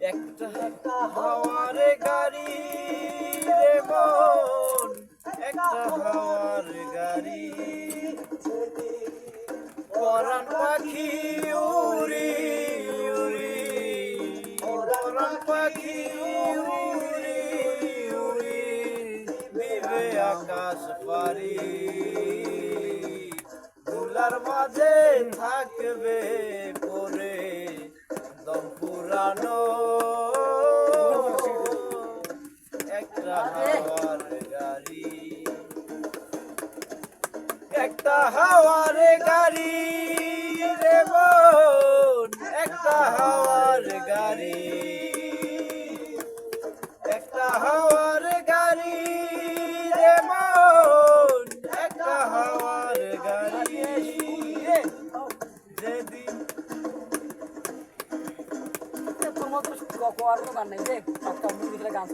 একটা হাওয়ার গাড়ি রে মন, একটা হাওয়ার গাড়ি, পরাণ পাখি উড়ি উড়ি, পরাণ পাখি উড়ি উড়ি, দিবে আকাশ পারি, ধুলার মাঝে থাকবে পরে দম পুরানো, একটা হাওয়ার গাড়ি, একটা হাওয়ার গাড়ি রে মন, একটা হাওয়ার গাড়ি, একটা হাওয়ার গাড়ি রে মন, একটা হাওয়ার গাড়ি, যেদিন তোর মতো আর কোনো গান নাই যে একটা মুভি গান